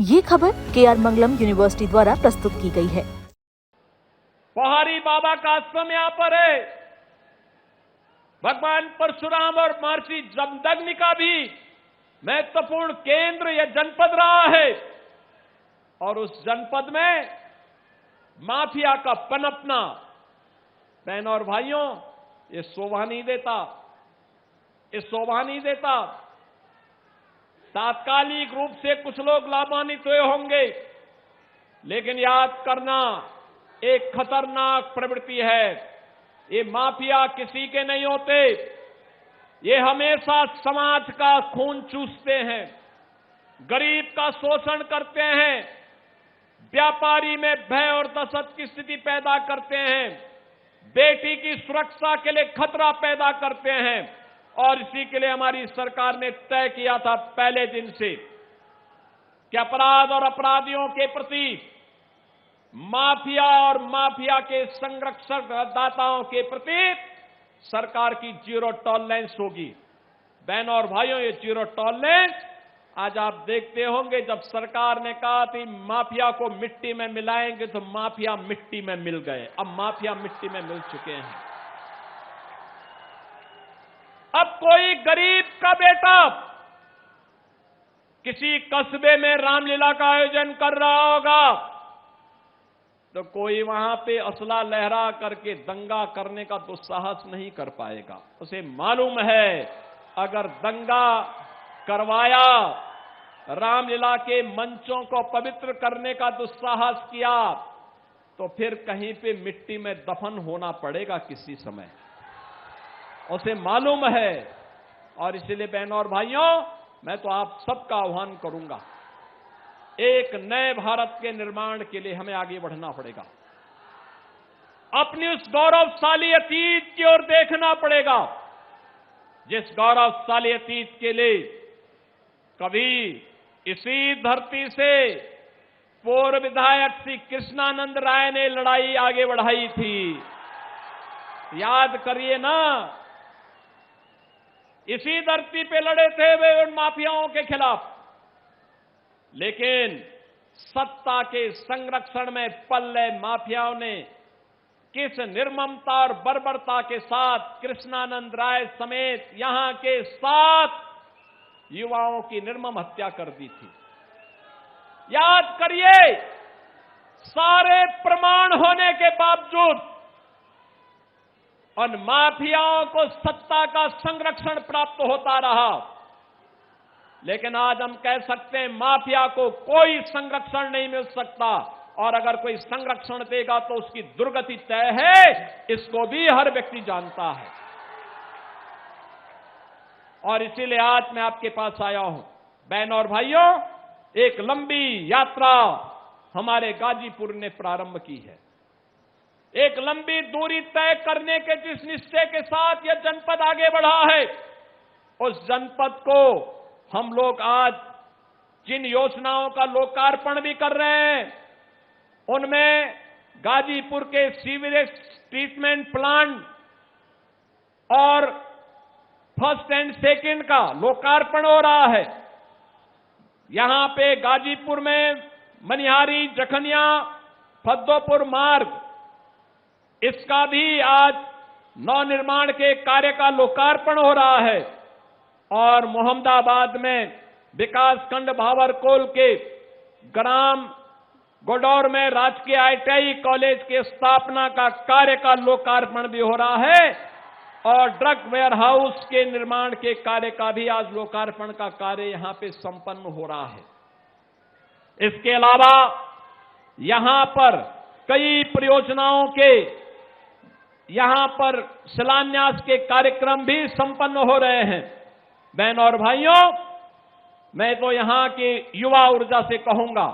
ये खबर KR मंगलम university द्वारा प्रस्तुत की गई है। पहाड़ी बाबा का आश्रम यहां पर है। भगवान परशुराम और महर्षि जमदग्नि का भी महत्वपूर्ण केंद्र यह जनपद रहा है और उस जनपद में माफिया का पनपना, बहनों और भाइयों, ये शोभा नहीं देता, ये शोभा नहीं देता। तात्कालिक रूप से कुछ लोग लाभान्वित हुए होंगे, लेकिन याद करना एक खतरनाक प्रवृत्ति है। ये माफिया किसी के नहीं होते, ये हमेशा समाज का खून चूसते हैं, गरीब का शोषण करते हैं, व्यापारी में भय और दहशत की स्थिति पैदा करते हैं, बेटी की सुरक्षा के लिए खतरा पैदा करते हैं। और इसी के लिए हमारी सरकार ने तय किया था पहले दिन से कि अपराध और अपराधियों के प्रति माफिया और माफिया के संरक्षक दाताओं के प्रति सरकार की जीरो टॉलरेंस होगी। बहनों और भाइयों, ये जीरो टॉलरेंस आज आप देखते होंगे, जब सरकार ने कहा थी माफिया को मिट्टी में मिलाएंगे तो माफिया मिट्टी में मिल गए। अब माफिया मिट्टी में मिल चुके हैं। अब कोई गरीब का बेटा किसी कस्बे में रामलीला का आयोजन कर रहा होगा तो कोई वहां पे असला लहरा करके दंगा करने का दुस्साहस नहीं कर पाएगा। उसे मालूम है अगर दंगा करवाया, रामलीला के मंचों को पवित्र करने का दुस्साहस किया तो फिर कहीं पे मिट्टी में दफन होना पड़ेगा किसी समय, उसे मालूम है। और इसलिए बहनों और भाइयों, मैं तो आप सबका आह्वान करूंगा, एक नए भारत के निर्माण के लिए हमें आगे बढ़ना पड़ेगा। अपनी उस गौरवशाली अतीत की ओर देखना पड़ेगा, जिस गौरवशाली अतीत के लिए कभी इसी धरती से पूर्व विधायक श्री कृष्णानंद राय ने लड़ाई आगे बढ़ाई थी। याद करिए ना, इसी धरती पे लड़े थे वे उन माफियाओं के खिलाफ। लेकिन सत्ता के संरक्षण में पल्ले माफियाओं ने किस निर्ममता और बर्बरता के साथ कृष्णानंद राय समेत यहां के 7 युवाओं की निर्मम हत्या कर दी थी। याद करिए, सारे प्रमाण होने के बावजूद उन माफियाओं को सत्ता का संरक्षण प्राप्त होता रहा। लेकिन आज हम कह सकते हैं माफिया को कोई संरक्षण नहीं मिल सकता, और अगर कोई संरक्षण देगा तो उसकी दुर्गति तय है, इसको भी हर व्यक्ति जानता है। और इसीलिए आज मैं आपके पास आया हूं। बहनों और भाइयों, एक लंबी यात्रा हमारे गाजीपुर ने प्रारंभ की है। एक लंबी दूरी तय करने के जिस निश्चय के साथ यह जनपद आगे बढ़ा है, उस जनपद को हम लोग आज जिन योजनाओं का लोकार्पण भी कर रहे हैं, उनमें गाजीपुर के सीवरेज ट्रीटमेंट प्लांट और फर्स्ट एंड सेकंड का लोकार्पण हो रहा है। यहां पे गाजीपुर में मनिहारी, जखनिया, फद्दोपुर मार्ग, इसका भी आज नवनिर्माण के कार्य का लोकार्पण हो रहा है। और मोहम्मदाबाद में विकासखंड भावरकोल के ग्राम गोडौर में राजकीय ITI कॉलेज के स्थापना का कार्य का लोकार्पण भी हो रहा है, और ड्रग वेयर हाउस के निर्माण के कार्य का भी आज लोकार्पण का कार्य यहां पे संपन्न हो रहा है। इसके अलावा यहां पर कई परियोजनाओं के यहां पर शिलान्यास के कार्यक्रम भी संपन्न हो रहे हैं। बहनों और भाइयों, मैं तो यहां के युवा ऊर्जा से कहूंगा,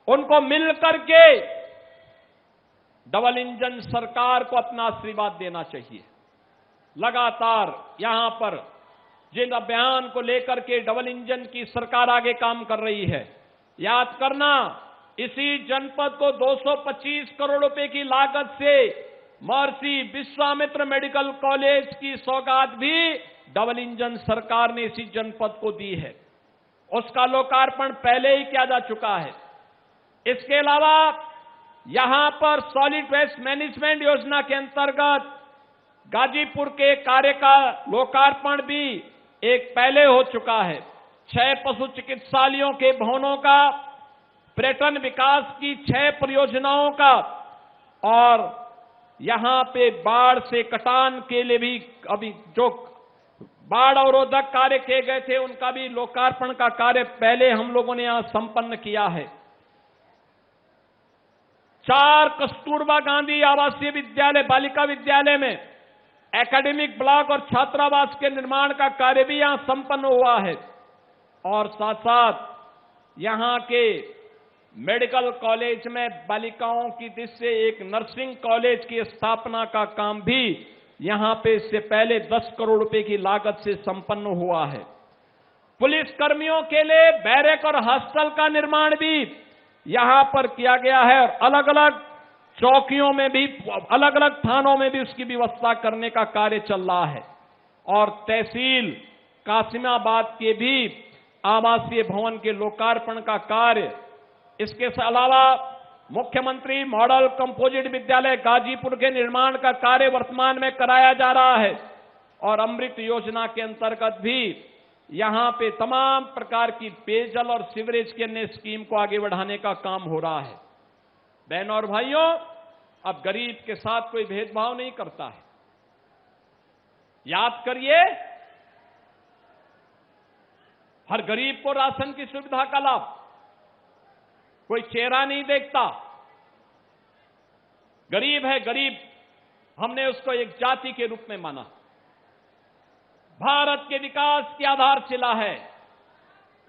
उनको मिलकर के डबल इंजन सरकार को अपना आशीर्वाद देना चाहिए। लगातार यहां पर जिन अभियान को लेकर के डबल इंजन की सरकार आगे काम कर रही है, याद करना, इसी जनपद को 225 करोड़ रुपए की लागत से महर्षि विश्वामित्र मेडिकल कॉलेज की सौगात भी डबल इंजन सरकार ने इसी जनपद को दी है। उसका लोकार्पण पहले ही किया जा चुका है। इसके अलावा यहां पर सॉलिड वेस्ट मैनेजमेंट योजना के अंतर्गत गाजीपुर के कार्य का लोकार्पण भी एक पहले हो चुका है। 6 पशु चिकित्सालयों के भवनों का, पर्यटन विकास की 6 परियोजनाओं का, और यहां पे बाढ़ से कटान के लिए भी अभी जो बाढ़ अवरोधक कार्य किए गए थे उनका भी लोकार्पण का कार्य पहले हम लोगों ने यहां संपन्न किया है। 4 कस्तूरबा गांधी आवासीय विद्यालय, बालिका विद्यालय में एकेडमिक ब्लॉक और छात्रावास के निर्माण का कार्य भी यहां संपन्न हुआ है। और साथ साथ यहां के मेडिकल कॉलेज में बालिकाओं की दृष्टि से एक नर्सिंग कॉलेज की स्थापना का काम भी यहां पे इससे पहले 10 करोड़ रुपए की लागत से संपन्न हुआ है। पुलिस कर्मियों के लिए बैरक और हॉस्टल का निर्माण भी यहां पर किया गया है, और अलग अलग चौकियों में भी, अलग अलग थानों में भी उसकी व्यवस्था करने का कार्य चल रहा है। और तहसील कासिमाबाद के भी आवासीय भवन के लोकार्पण का कार्य, इसके अलावा मुख्यमंत्री मॉडल कंपोजिट विद्यालय गाजीपुर के निर्माण का कार्य वर्तमान में कराया जा रहा है। और अमृत योजना के अंतर्गत भी यहां पे तमाम प्रकार की पेयजल और सीवरेज के अन्य स्कीम को आगे बढ़ाने का काम हो रहा है। बहनों और भाइयों, अब गरीब के साथ कोई भेदभाव नहीं करता है। याद करिए, हर गरीब को राशन की सुविधा का लाभ, कोई चेहरा नहीं देखता। गरीब है गरीब, हमने उसको एक जाति के रूप में माना। भारत के विकास की आधारशिला है।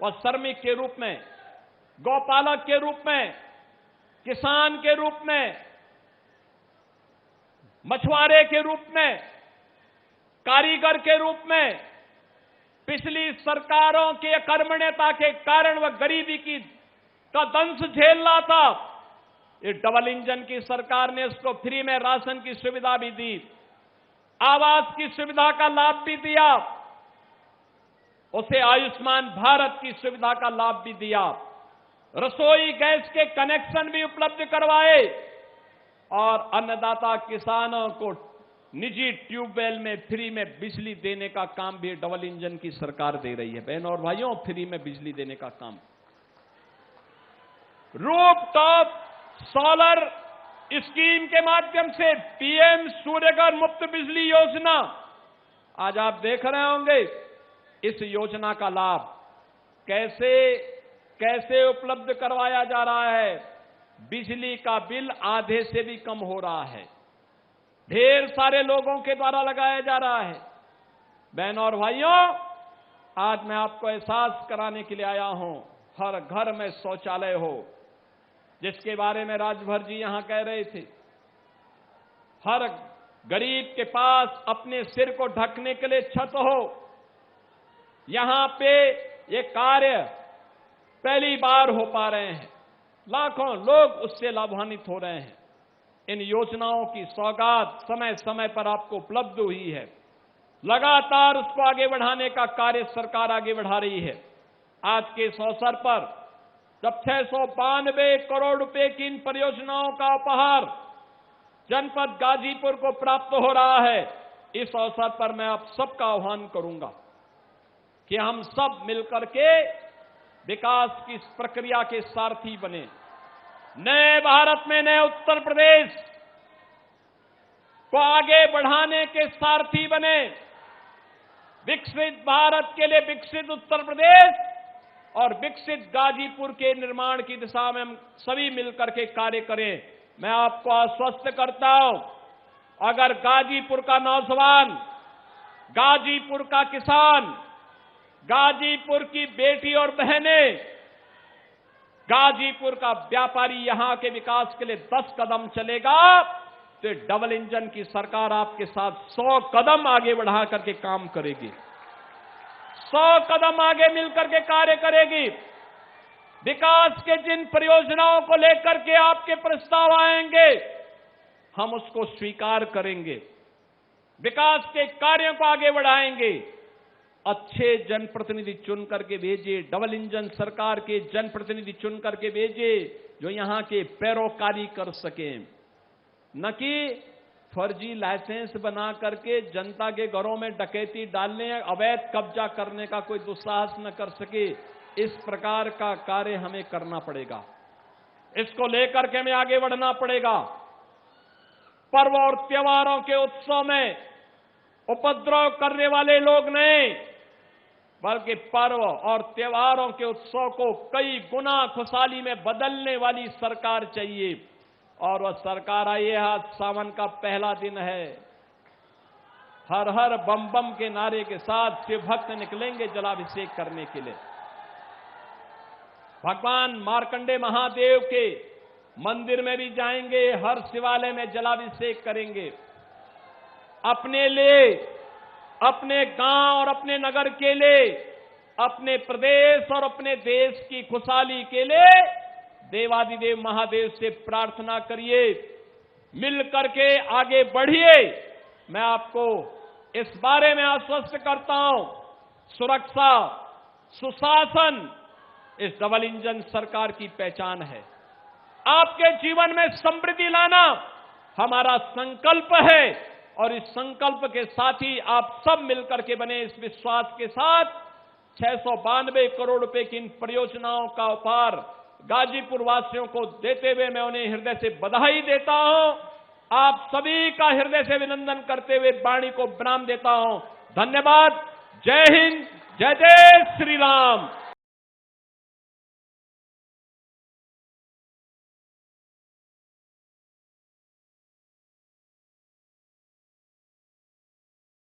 वह श्रमिक के रूप में, गौपालक के रूप में, किसान के रूप में, मछुआरे के रूप में, कारीगर के रूप में, पिछली सरकारों की अकर्मण्यता के कारण वह गरीबी का दंश झेल रहा था। ये डबल इंजन की सरकार ने उसको फ्री में राशन की सुविधा भी दी, आवास की सुविधा का लाभ भी दिया, उसे आयुष्मान भारत की सुविधा का लाभ भी दिया, रसोई गैस के कनेक्शन भी उपलब्ध करवाए, और अन्नदाता किसानों को निजी ट्यूबवेल में फ्री में बिजली देने का काम भी डबल इंजन की सरकार दे रही है। बहनों और भाइयों, फ्री में बिजली देने का काम। रूफटॉप सोलर स्कीम के माध्यम से पीएम सूर्यघर मुफ्त बिजली योजना, आज आप देख रहे होंगे इस योजना का लाभ कैसे उपलब्ध करवाया जा रहा है। बिजली का बिल आधे से भी कम हो रहा है, ढेर सारे लोगों के द्वारा लगाया जा रहा है। बहनों और भाइयों, आज मैं आपको एहसास कराने के लिए आया हूं, हर घर में शौचालय हो, जिसके बारे में राजभर जी यहां कह रहे थे। हर गरीब के पास अपने सिर को ढकने के लिए छत हो। यहां पे ये कार्य पहली बार हो पा रहे हैं, लाखों लोग उससे लाभान्वित हो रहे हैं। इन योजनाओं की सौगात समय समय पर आपको उपलब्ध हुई है। लगातार उसको आगे बढ़ाने का कार्य सरकार आगे बढ़ा रही है। आज के इस अवसर पर जब 692 करोड़ रुपए की इन परियोजनाओं का उपहार जनपद गाजीपुर को प्राप्त हो रहा है, इस अवसर पर मैं आप सबका आह्वान करूंगा कि हम सब मिलकर के विकास की इस प्रक्रिया के सारथी बने। नए भारत में नए उत्तर प्रदेश को आगे बढ़ाने के सारथी बने। विकसित भारत के लिए विकसित उत्तर प्रदेश और विकसित गाजीपुर के निर्माण की दिशा में हम सभी मिलकर के कार्य करें। मैं आपको आश्वस्त करता हूं, अगर गाजीपुर का नौजवान, गाजीपुर का किसान, गाजीपुर की बेटी और बहनें, गाजीपुर का व्यापारी यहां के विकास के लिए 10 कदम चलेगा तो डबल इंजन की सरकार आपके साथ 100 कदम आगे बढ़ा करके काम करेगी, 100 कदम आगे मिलकर के कार्य करेगी। विकास के जिन परियोजनाओं को लेकर के आपके प्रस्ताव आएंगे, हम उसको स्वीकार करेंगे, विकास के कार्यों को आगे बढ़ाएंगे। अच्छे जनप्रतिनिधि चुन करके भेजिए, डबल इंजन सरकार के जनप्रतिनिधि चुन करके भेजिए जो यहां के पैरोकारी कर सकें, न कि फर्जी लाइसेंस बना करके जनता के घरों में डकैती डालने, अवैध कब्जा करने का कोई दुस्साहस न कर सके। इस प्रकार का कार्य हमें करना पड़ेगा, इसको लेकर के हमें आगे बढ़ना पड़ेगा। पर्व और त्योहारों के उत्सव में उपद्रव करने वाले लोग नहीं, बल्कि पर्व और त्योहारों के उत्सव को कई गुना खुशहाली में बदलने वाली सरकार चाहिए। और वह सरकार आई है, आज सावन का पहला दिन है। हर हर बम बम के नारे के साथ शिव भक्त निकलेंगे जलाभिषेक करने के लिए। भगवान मार्कंडे महादेव के मंदिर में भी जाएंगे, हर शिवालय में जलाभिषेक करेंगे। अपने लिए, अपने गांव और अपने नगर के लिए, अपने प्रदेश और अपने देश की खुशहाली के लिए देवादिदेव महादेव से प्रार्थना करिए, मिल करके आगे बढ़िए। मैं आपको इस बारे में आश्वस्त करता हूं, सुरक्षा, सुशासन इस डबल इंजन सरकार की पहचान है। आपके जीवन में समृद्धि लाना हमारा संकल्प है और इस संकल्प के साथ ही आप सब मिलकर के बने, इस विश्वास के साथ 692 करोड़ रुपए की इन परियोजनाओं का उपहार गाजीपुर वासियों को देते हुए मैं उन्हें हृदय से बधाई देता हूं। आप सभी का हृदय से अभिनंदन करते हुए वाणी को विराम देता हूं। धन्यवाद। जय हिंद, जय जय श्री राम।